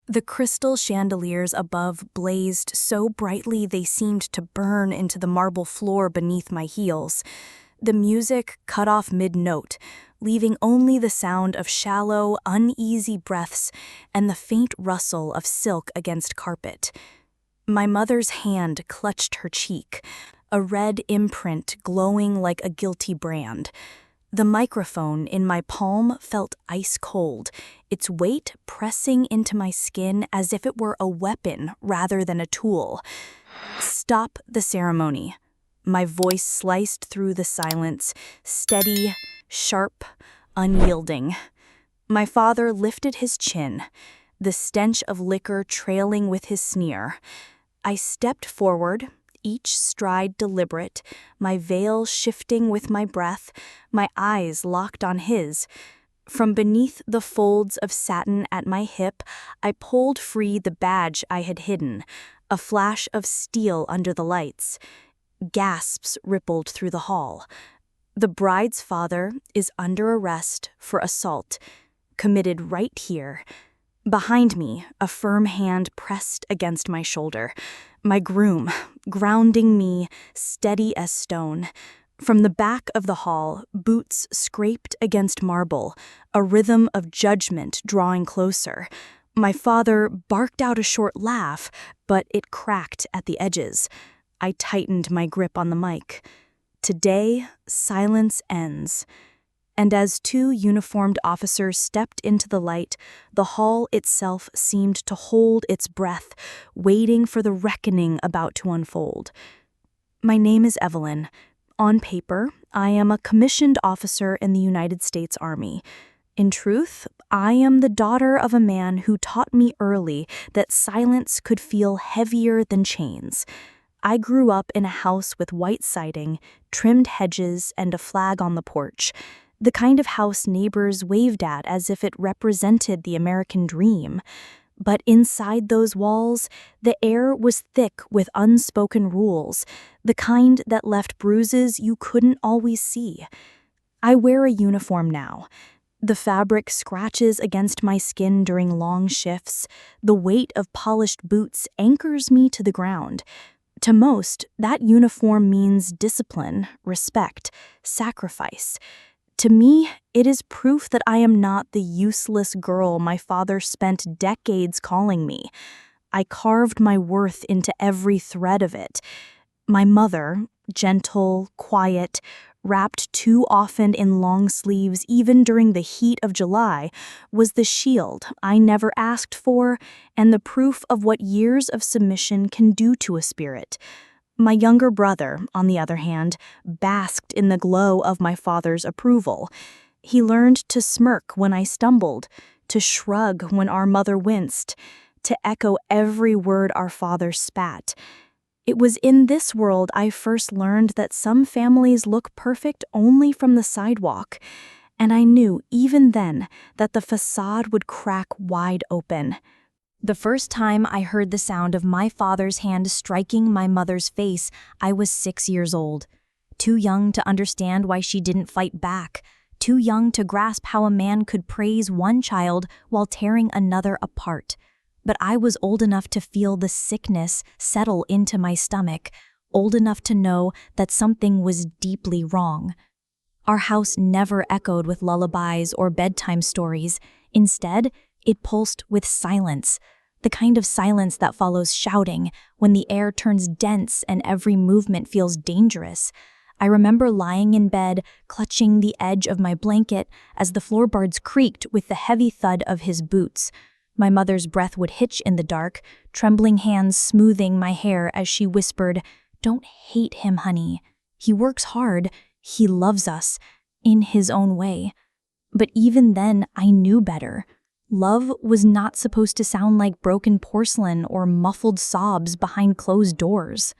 The crystal chandeliers above blazed so brightly they seemed to burn into the marble floor beneath my heels. The music cut off mid-note, leaving only the sound of shallow, uneasy breaths and the faint rustle of silk against carpet. My mother's hand clutched her cheek, a red imprint glowing like a guilty brand. The microphone in my palm felt ice cold, its weight pressing into my skin as if it were a weapon rather than a tool. "Stop the ceremony." My voice sliced through the silence, steady, sharp, unyielding. My father lifted his chin, the stench of liquor trailing with his sneer. I stepped forward, each stride deliberate, my veil shifting with my breath, my eyes locked on his. From beneath the folds of satin at my hip, I pulled free the badge I had hidden, a flash of steel under the lights. Gasps rippled through the hall. The bride's father is under arrest for assault, committed right here. Behind me, a firm hand pressed against my shoulder. My groom, grounding me, steady as stone. From the back of the hall, boots scraped against marble, a rhythm of judgment drawing closer. My father barked out a short laugh, but it cracked at the edges. I tightened my grip on the mic. Today, silence ends. And as two uniformed officers stepped into the light, the hall itself seemed to hold its breath, waiting for the reckoning about to unfold. My name is Evelyn. On paper, I am a commissioned officer in the United States Army. In truth, I am the daughter of a man who taught me early that silence could feel heavier than chains. I grew up in a house with white siding, trimmed hedges, and a flag on the porch. The kind of house neighbors waved at as if it represented the American dream. But inside those walls, the air was thick with unspoken rules, the kind that left bruises you couldn't always see. I wear a uniform now. The fabric scratches against my skin during long shifts. The weight of polished boots anchors me to the ground. To most, that uniform means discipline, respect, sacrifice. To me, it is proof that I am not the useless girl my father spent decades calling me. I carved my worth into every thread of it. My mother, gentle, quiet, wrapped too often in long sleeves even during the heat of July, was the shield I never asked for and the proof of what years of submission can do to a spirit. My younger brother, on the other hand, basked in the glow of my father's approval. He learned to smirk when I stumbled, to shrug when our mother winced, to echo every word our father spat. It was in this world I first learned that some families look perfect only from the sidewalk, and I knew even then that the facade would crack wide open. The first time I heard the sound of my father's hand striking my mother's face, I was 6 years old. Too young to understand why she didn't fight back. Too young to grasp how a man could praise one child while tearing another apart. But I was old enough to feel the sickness settle into my stomach, old enough to know that something was deeply wrong. Our house never echoed with lullabies or bedtime stories. Instead, it pulsed with silence, the kind of silence that follows shouting when the air turns dense and every movement feels dangerous. I remember lying in bed, clutching the edge of my blanket as the floorboards creaked with the heavy thud of his boots. My mother's breath would hitch in the dark, trembling hands smoothing my hair as she whispered, "Don't hate him, honey. He works hard. He loves us, in his own way." But even then, I knew better. Love was not supposed to sound like broken porcelain or muffled sobs behind closed doors.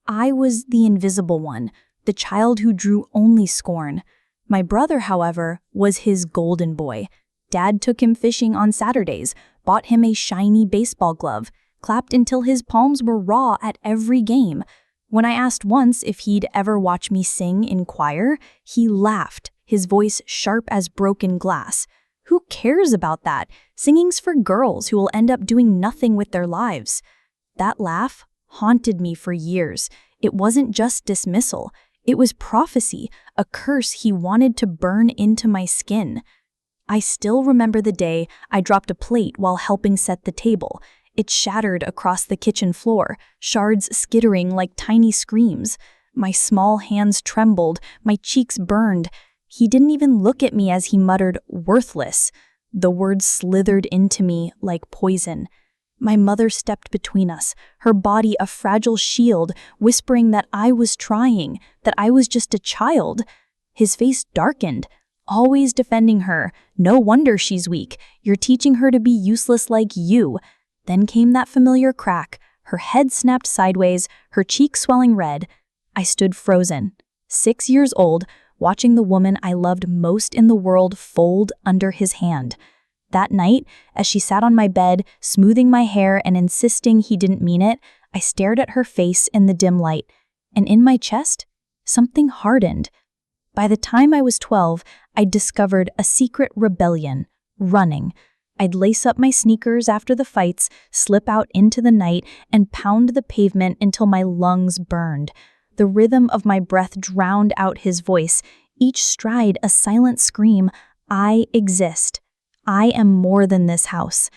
I was the invisible one, the child who drew only scorn. My brother, however, was his golden boy. Dad took him fishing on Saturdays, bought him a shiny baseball glove, clapped until his palms were raw at every game. When I asked once if he'd ever watch me sing in choir, he laughed, his voice sharp as broken glass. Who cares about that? Singing's for girls who will end up doing nothing with their lives. That laugh haunted me for years. It wasn't just dismissal. It was prophecy, a curse he wanted to burn into my skin. I still remember the day I dropped a plate while helping set the table. It shattered across the kitchen floor, shards skittering like tiny screams. My small hands trembled, my cheeks burned. He didn't even look at me as he muttered, "Worthless." The words slithered into me like poison. My mother stepped between us, her body a fragile shield, whispering that I was trying, that I was just a child. His face darkened. Always defending her. No wonder she's weak. You're teaching her to be useless like you. Then came that familiar crack. Her head snapped sideways, her cheek swelling red. I stood frozen, 6 years old, watching the woman I loved most in the world fold under his hand. That night, as she sat on my bed, smoothing my hair and insisting he didn't mean it, I stared at her face in the dim light, and in my chest, something hardened. By the time I was 12, I'd discovered a secret rebellion, running. I'd lace up my sneakers after the fights, slip out into the night, and pound the pavement until my lungs burned. The rhythm of my breath drowned out his voice, each stride a silent scream, "I exist. I am more than this house."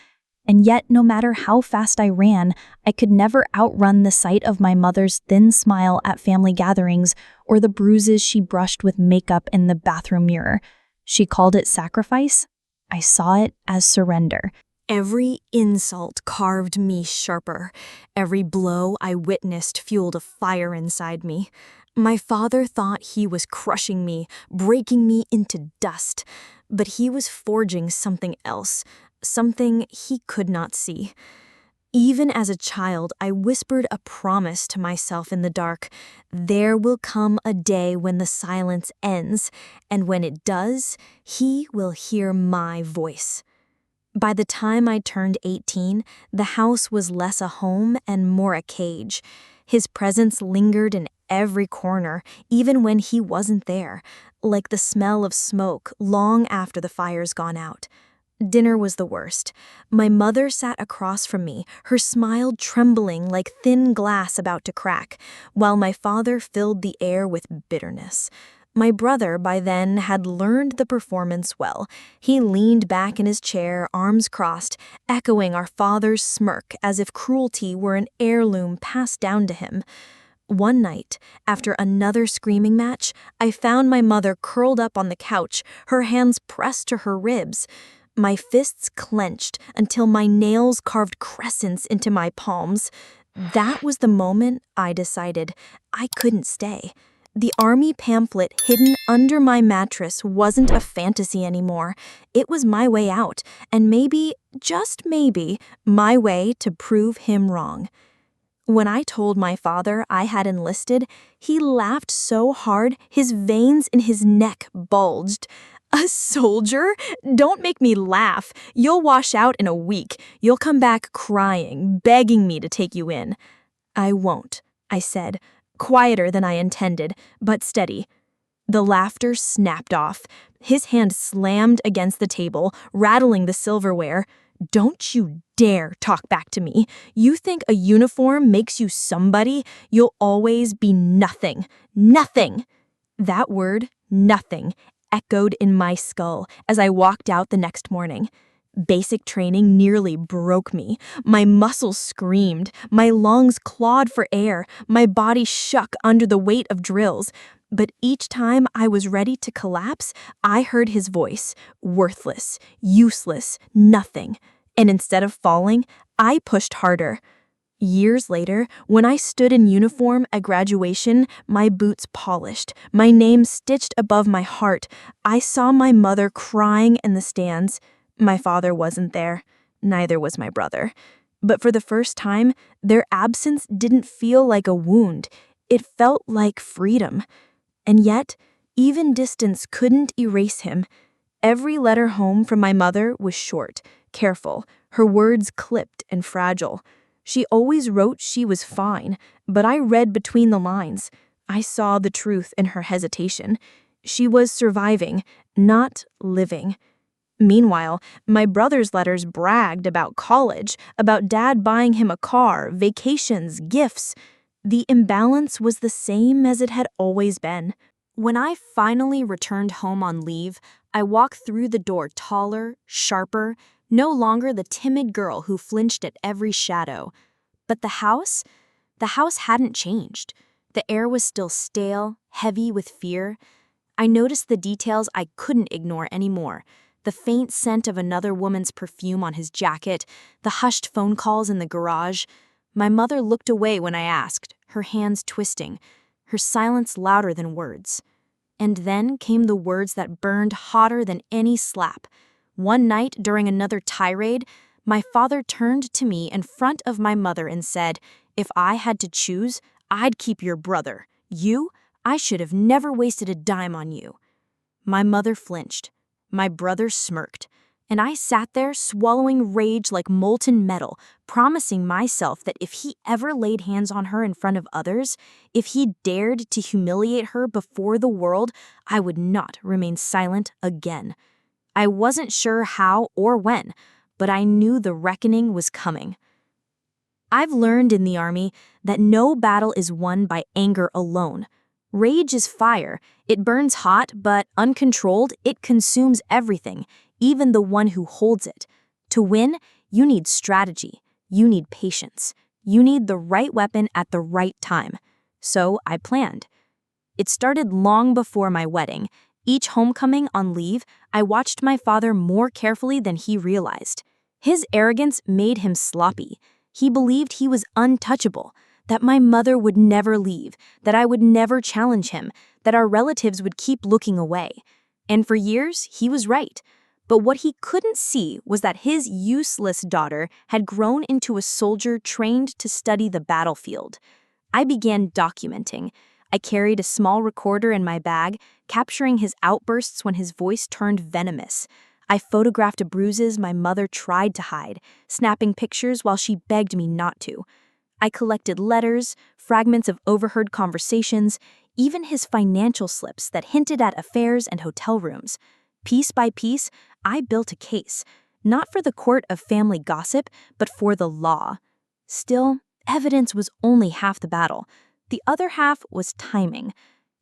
And yet, no matter how fast I ran, I could never outrun the sight of my mother's thin smile at family gatherings or the bruises she brushed with makeup in the bathroom mirror. She called it sacrifice. I saw it as surrender. Every insult carved me sharper. Every blow I witnessed fueled a fire inside me. My father thought he was crushing me, breaking me into dust. But he was forging something else, something he could not see. Even as a child, I whispered a promise to myself in the dark. There will come a day when the silence ends, and when it does, he will hear my voice. By the time I turned 18, the house was less a home and more a cage. His presence lingered in every corner, even when he wasn't there, like the smell of smoke long after the fire's gone out. Dinner was the worst. My mother sat across from me, her smile trembling like thin glass about to crack, while my father filled the air with bitterness. My brother, by then, had learned the performance well. He leaned back in his chair, arms crossed, echoing our father's smirk as if cruelty were an heirloom passed down to him. One night, after another screaming match, I found my mother curled up on the couch, her hands pressed to her ribs. My fists clenched until my nails carved crescents into my palms. That was the moment I decided I couldn't stay. The army pamphlet hidden under my mattress wasn't a fantasy anymore. It was my way out, and maybe, just maybe, my way to prove him wrong. When I told my father I had enlisted, he laughed so hard his veins in his neck bulged. "A soldier? Don't make me laugh. You'll wash out in a week. You'll come back crying, begging me to take you in." "I won't," I said, quieter than I intended, but steady. The laughter snapped off. His hand slammed against the table, rattling the silverware. "Don't you dare talk back to me. You think a uniform makes you somebody? You'll always be nothing. Nothing." That word, nothing, echoed in my skull as I walked out the next morning. Basic training nearly broke me. My muscles screamed, my lungs clawed for air, my body shook under the weight of drills. But each time I was ready to collapse, I heard his voice, worthless, useless, nothing. And instead of falling, I pushed harder. Years later, when I stood in uniform at graduation, my boots polished, my name stitched above my heart, I saw my mother crying in the stands. My father wasn't there. Neither was my brother. But for the first time, their absence didn't feel like a wound. It felt like freedom. And yet, even distance couldn't erase him. Every letter home from my mother was short, careful, her words clipped and fragile. She always wrote she was fine, but I read between the lines. I saw the truth in her hesitation. She was surviving, not living. Meanwhile, my brother's letters bragged about college, about dad buying him a car, vacations, gifts. The imbalance was the same as it had always been. When I finally returned home on leave, I walked through the door taller, sharper, no longer the timid girl who flinched at every shadow. But the house hadn't changed. The air was still stale, heavy with fear. I noticed the details I couldn't ignore anymore. The faint scent of another woman's perfume on his jacket, the hushed phone calls in the garage. My mother looked away when I asked, her hands twisting, her silence louder than words. And then came the words that burned hotter than any slap. One night, during another tirade, my father turned to me in front of my mother and said, "If I had to choose, I'd keep your brother. You, I should have never wasted a dime on you." My mother flinched. My brother smirked. And I sat there swallowing rage like molten metal, promising myself that if he ever laid hands on her in front of others, if he dared to humiliate her before the world, I would not remain silent again. I wasn't sure how or when, but I knew the reckoning was coming. I've learned in the army that no battle is won by anger alone. Rage is fire. It burns hot, but uncontrolled, it consumes everything, even the one who holds it. To win, you need strategy. You need patience. You need the right weapon at the right time. So I planned. It started long before my wedding. Each homecoming on leave, I watched my father more carefully than he realized. His arrogance made him sloppy. He believed he was untouchable, that my mother would never leave, that I would never challenge him, that our relatives would keep looking away. And for years, he was right. But what he couldn't see was that his useless daughter had grown into a soldier trained to study the battlefield. I began documenting. I carried a small recorder in my bag, capturing his outbursts when his voice turned venomous. I photographed bruises my mother tried to hide, snapping pictures while she begged me not to. I collected letters, fragments of overheard conversations, even his financial slips that hinted at affairs and hotel rooms. Piece by piece, I built a case, not for the court of family gossip, but for the law. Still, evidence was only half the battle. The other half was timing.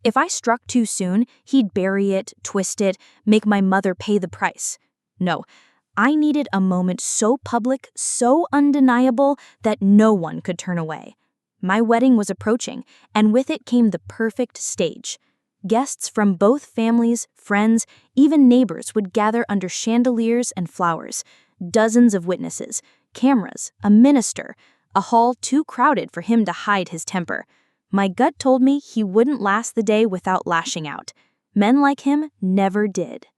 If I struck too soon, he'd bury it, twist it, make my mother pay the price. No, I needed a moment so public, so undeniable, that no one could turn away. My wedding was approaching, and with it came the perfect stage. Guests from both families, friends, even neighbors would gather under chandeliers and flowers. Dozens of witnesses, cameras, a minister, a hall too crowded for him to hide his temper. My gut told me he wouldn't last the day without lashing out. Men like him never did.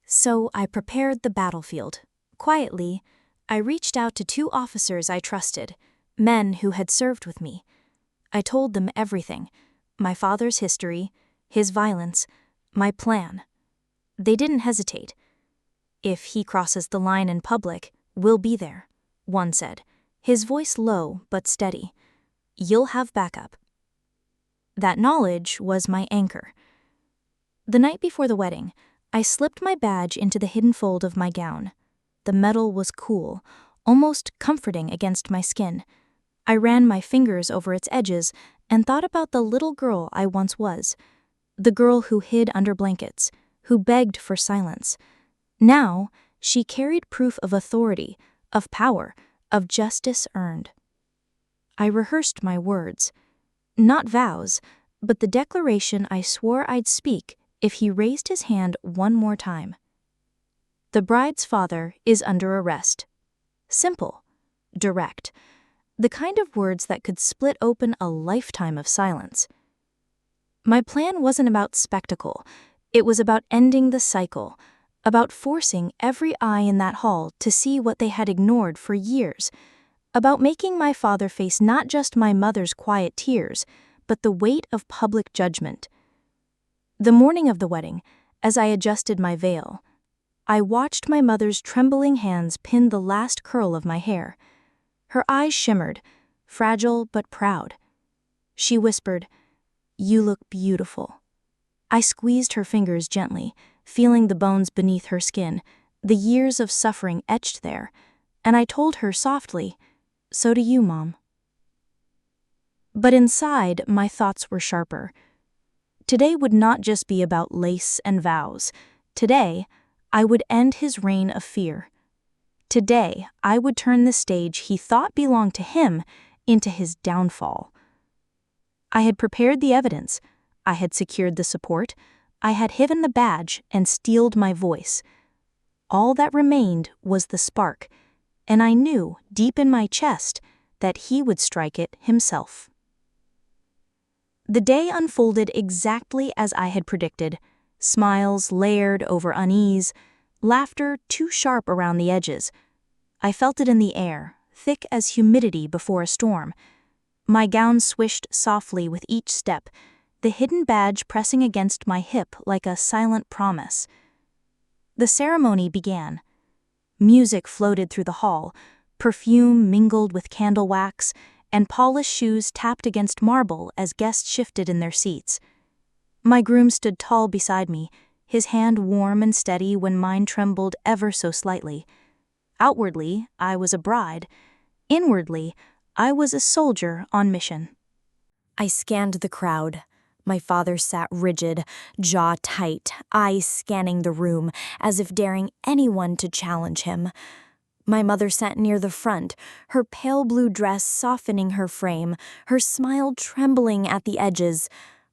So I prepared the battlefield. Quietly, I reached out to 2 officers I trusted, men who had served with me. I told them everything, my father's history, his violence, my plan. They didn't hesitate. "If he crosses the line in public, we'll be there," one said, his voice low but steady. "You'll have backup." That knowledge was my anchor. The night before the wedding, I slipped my badge into the hidden fold of my gown. The metal was cool, almost comforting against my skin. I ran my fingers over its edges and thought about the little girl I once was, the girl who hid under blankets, who begged for silence. Now, she carried proof of authority, of power, of justice earned. I rehearsed my words. Not vows, but the declaration I swore I'd speak if he raised his hand one more time. The bride's father is under arrest. Simple, direct, the kind of words that could split open a lifetime of silence. My plan wasn't about spectacle. It was about ending the cycle, about forcing every eye in that hall to see what they had ignored for years, about making my father face not just my mother's quiet tears, but the weight of public judgment. The morning of the wedding, as I adjusted my veil, I watched my mother's trembling hands pin the last curl of my hair. Her eyes shimmered, fragile but proud. She whispered, "You look beautiful." I squeezed her fingers gently, feeling the bones beneath her skin, The years of suffering etched there, and I told her softly, "So do you, Mom." But inside, my thoughts were sharper. Today would not just be about lace and vows. Today, I would end his reign of fear. Today, I would turn the stage he thought belonged to him into his downfall. I had prepared the evidence. I had secured the support. I had hidden the badge and steeled my voice. All that remained was the spark, and I knew, deep in my chest, that he would strike it himself. The day unfolded exactly as I had predicted. Smiles layered over unease, laughter too sharp around the edges. I felt it in the air, thick as humidity before a storm. My gown swished softly with each step, the hidden badge pressing against my hip like a silent promise. The ceremony began. Music floated through the hall, perfume mingled with candle wax, and polished shoes tapped against marble as guests shifted in their seats. My groom stood tall beside me, his hand warm and steady when mine trembled ever so slightly. Outwardly, I was a bride. Inwardly, I was a soldier on mission. I scanned the crowd. My father sat rigid, jaw tight, eyes scanning the room, as if daring anyone to challenge him. My mother sat near the front, her pale blue dress softening her frame, her smile trembling at the edges.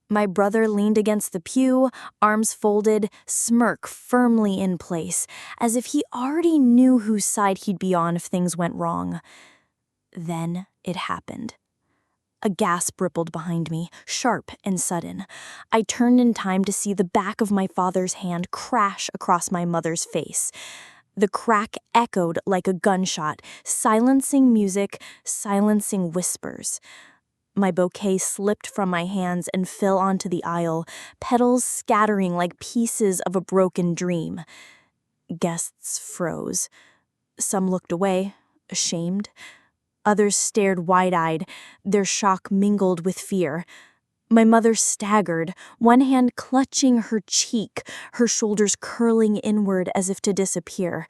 My brother leaned against the pew, arms folded, smirk firmly in place, as if he already knew whose side he'd be on if things went wrong. Then it happened. A gasp rippled behind me, sharp and sudden. I turned in time to see the back of my father's hand crash across my mother's face. The crack echoed like a gunshot, silencing music, silencing whispers. My bouquet slipped from my hands and fell onto the aisle, petals scattering like pieces of a broken dream. Guests froze. Some looked away, ashamed. Others stared wide-eyed, their shock mingled with fear. My mother staggered, one hand clutching her cheek, her shoulders curling inward as if to disappear.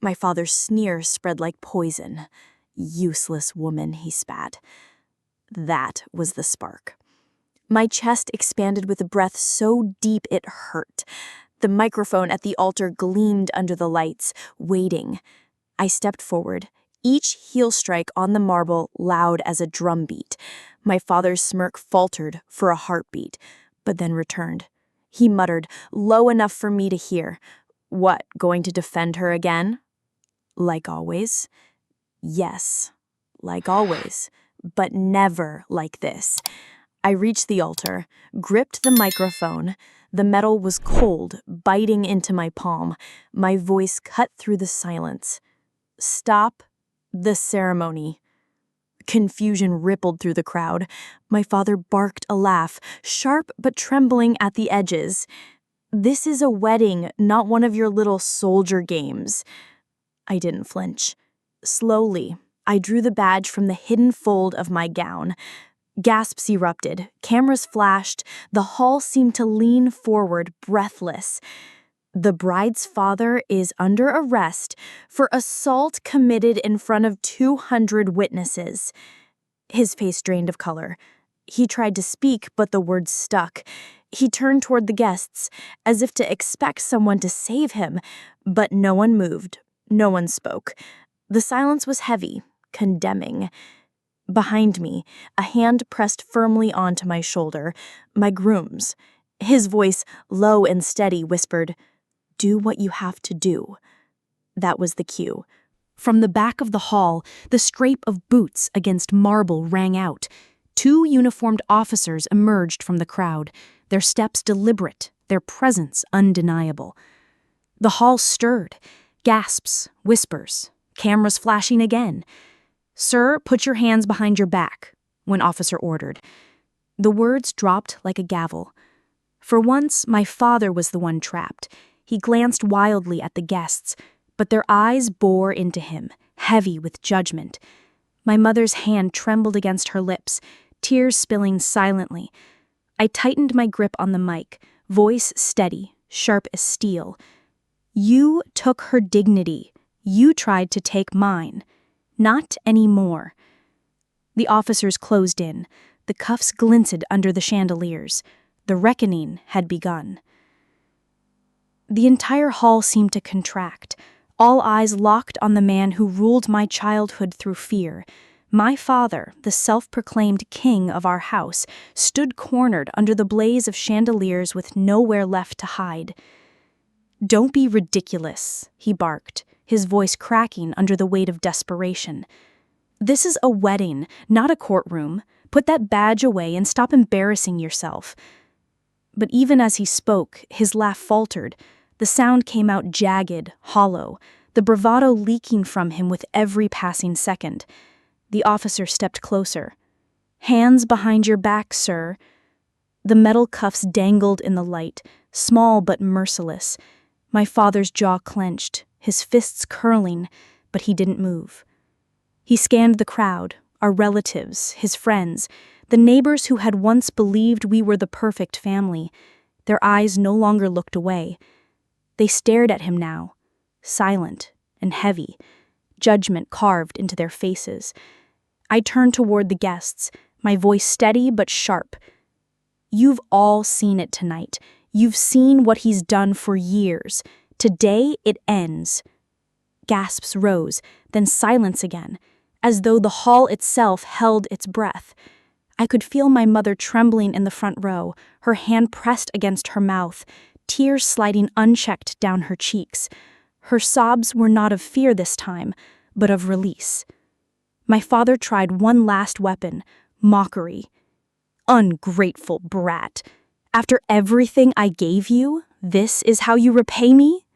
My father's sneer spread like poison. "Useless woman," he spat. That was the spark. My chest expanded with a breath so deep it hurt. The microphone at the altar gleamed under the lights, waiting. I stepped forward, each heel strike on the marble loud as a drumbeat. My father's smirk faltered for a heartbeat, but then returned. He muttered, low enough for me to hear, "What, going to defend her again?" "Like always." "Yes, like always, but never like this." I reached the altar, gripped the microphone. The metal was cold, biting into my palm. My voice cut through the silence. "Stop the ceremony." Confusion rippled through the crowd. My father barked a laugh, sharp but trembling at the edges. "This is a wedding, not one of your little soldier games." I didn't flinch. Slowly, I drew the badge from the hidden fold of my gown. Gasps erupted, cameras flashed, the hall seemed to lean forward, breathless. "The bride's father is under arrest for assault committed in front of 200 witnesses. His face drained of color. He tried to speak, but the words stuck. He turned toward the guests, as if to expect someone to save him, but no one moved, no one spoke. The silence was heavy, condemning. Behind me, a hand pressed firmly onto my shoulder, my groom's. His voice, low and steady, whispered, "Do what you have to do." That was the cue. From the back of the hall, the scrape of boots against marble rang out. 2 uniformed officers emerged from the crowd, their steps deliberate, their presence undeniable. The hall stirred, gasps, whispers, cameras flashing again. "Sir, put your hands behind your back," one officer ordered. The words dropped like a gavel. For once, my father was the one trapped. He glanced wildly at the guests, but their eyes bore into him, heavy with judgment. My mother's hand trembled against her lips, tears spilling silently. I tightened my grip on the mic, voice steady, sharp as steel. You took her dignity. You tried to take mine. Not anymore. The officers closed in. The cuffs glinted under the chandeliers. The reckoning had begun. The entire hall seemed to contract, all eyes locked on the man who ruled my childhood through fear. My father, the self-proclaimed king of our house, stood cornered under the blaze of chandeliers with nowhere left to hide. "Don't be ridiculous," he barked, his voice cracking under the weight of desperation. "This is a wedding, not a courtroom. Put that badge away and stop embarrassing yourself." But even as he spoke, his laugh faltered. The sound came out jagged, hollow, the bravado leaking from him with every passing second. The officer stepped closer. "Hands behind your back, sir." The metal cuffs dangled in the light, small but merciless. My father's jaw clenched, his fists curling, but he didn't move. He scanned the crowd, our relatives, his friends, the neighbors who had once believed we were the perfect family. Their eyes no longer looked away. They stared at him now, silent and heavy, judgment carved into their faces. I turned toward the guests, my voice steady but sharp. "You've all seen it tonight. You've seen what he's done for years. Today it ends." Gasps rose, then silence again, as though the hall itself held its breath. I could feel my mother trembling in the front row, her hand pressed against her mouth, tears sliding unchecked down her cheeks. Her sobs were not of fear this time, but of release. My father tried one last weapon, mockery. "Ungrateful brat. After everything I gave you, this is how you repay me?"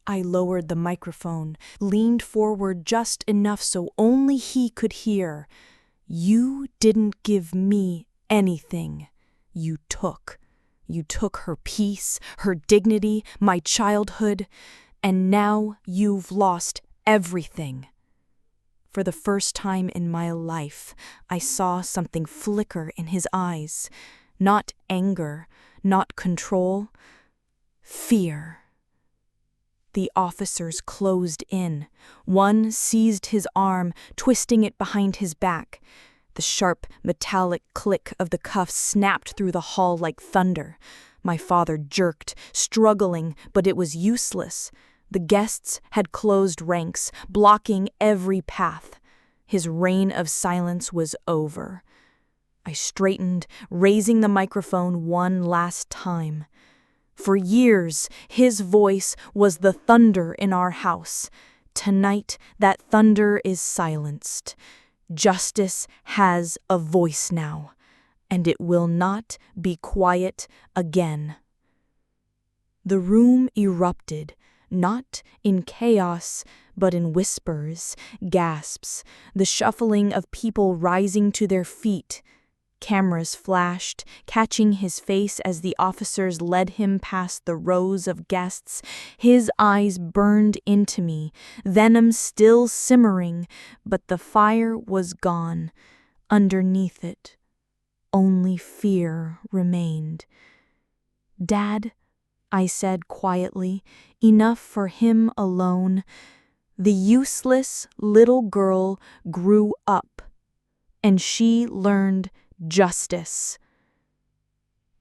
I lowered the microphone, leaned forward just enough so only he could hear. "You didn't give me anything. You took. You took her peace, her dignity, my childhood, and now you've lost everything." For the first time in my life, I saw something flicker in his eyes. Not anger, not control, fear. The officers closed in. One seized his arm, twisting it behind his back. The sharp, metallic click of the cuffs snapped through the hall like thunder. My father jerked, struggling, but it was useless. The guests had closed ranks, blocking every path. His reign of silence was over. I straightened, raising the microphone one last time. For years, his voice was the thunder in our house. Tonight, that thunder is silenced. Justice has a voice now, and it will not be quiet again. The room erupted, not in chaos, but in whispers, gasps, the shuffling of people rising to their feet. Cameras flashed, catching his face as the officers led him past the rows of guests. His eyes burned into me, venom still simmering, but the fire was gone. Underneath it, only fear remained. "Dad," I said quietly, enough for him alone. The useless little girl grew up, and she learned justice.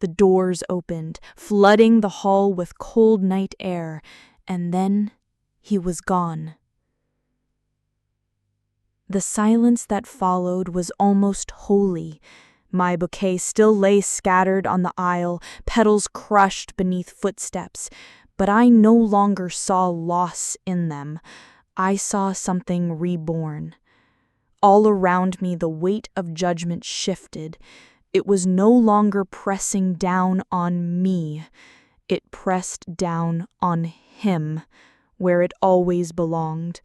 The doors opened, flooding the hall with cold night air, and then he was gone. The silence that followed was almost holy. My bouquet still lay scattered on the aisle, petals crushed beneath footsteps, but I no longer saw loss in them. I saw something reborn. All around me, the weight of judgment shifted. It was no longer pressing down on me. It pressed down on him, where it always belonged.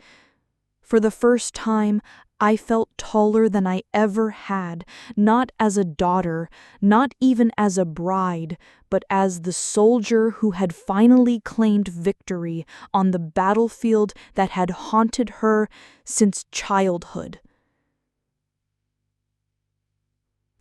For the first time, I felt taller than I ever had, not as a daughter, not even as a bride, but as the soldier who had finally claimed victory on the battlefield that had haunted her since childhood.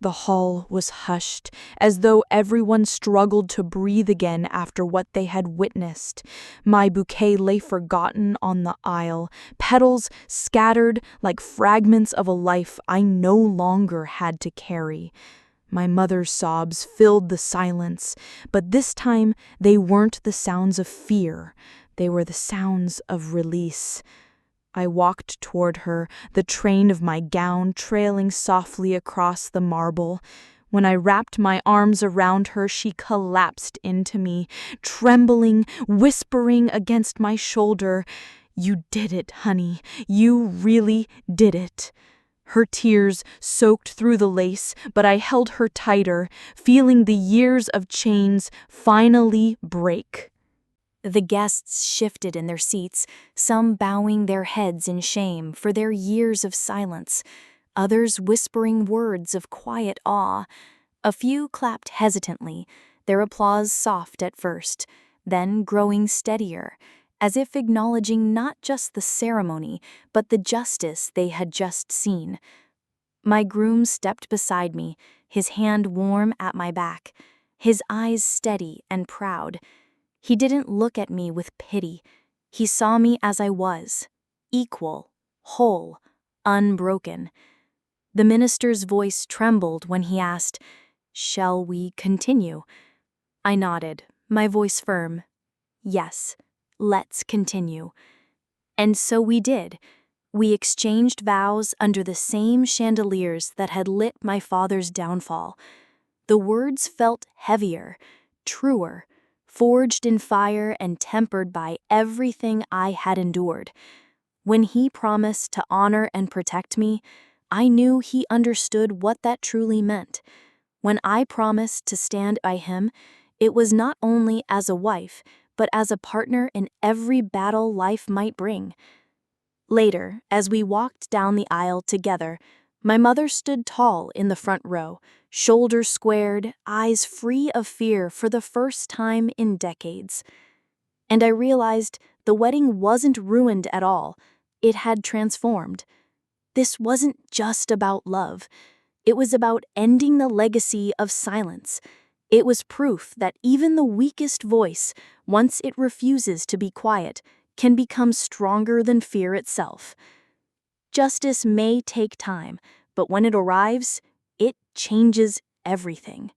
The hall was hushed, as though everyone struggled to breathe again after what they had witnessed. My bouquet lay forgotten on the aisle, petals scattered like fragments of a life I no longer had to carry. My mother's sobs filled the silence, but this time they weren't the sounds of fear. They were the sounds of release. I walked toward her, the train of my gown trailing softly across the marble. When I wrapped my arms around her, she collapsed into me, trembling, whispering against my shoulder, "You did it, honey. You really did it." Her tears soaked through the lace, but I held her tighter, feeling the years of chains finally break. The guests shifted in their seats, some bowing their heads in shame for their years of silence, others whispering words of quiet awe. A few clapped hesitantly, their applause soft at first, then growing steadier, as if acknowledging not just the ceremony, but the justice they had just seen. My groom stepped beside me, his hand warm at my back, his eyes steady and proud. He didn't look at me with pity. He saw me as I was, equal, whole, unbroken. The minister's voice trembled when he asked, "Shall we continue?" I nodded, my voice firm. "Yes, let's continue." And so we did. We exchanged vows under the same chandeliers that had lit my father's downfall. The words felt heavier, truer, forged in fire and tempered by everything I had endured. When he promised to honor and protect me, I knew he understood what that truly meant. When I promised to stand by him, it was not only as a wife, but as a partner in every battle life might bring. Later, as we walked down the aisle together, my mother stood tall in the front row, shoulders squared, eyes free of fear for the first time in decades. And I realized the wedding wasn't ruined at all. It had transformed. This wasn't just about love. It was about ending the legacy of silence. It was proof that even the weakest voice, once it refuses to be quiet, can become stronger than fear itself. Justice may take time, but when it arrives, it changes everything.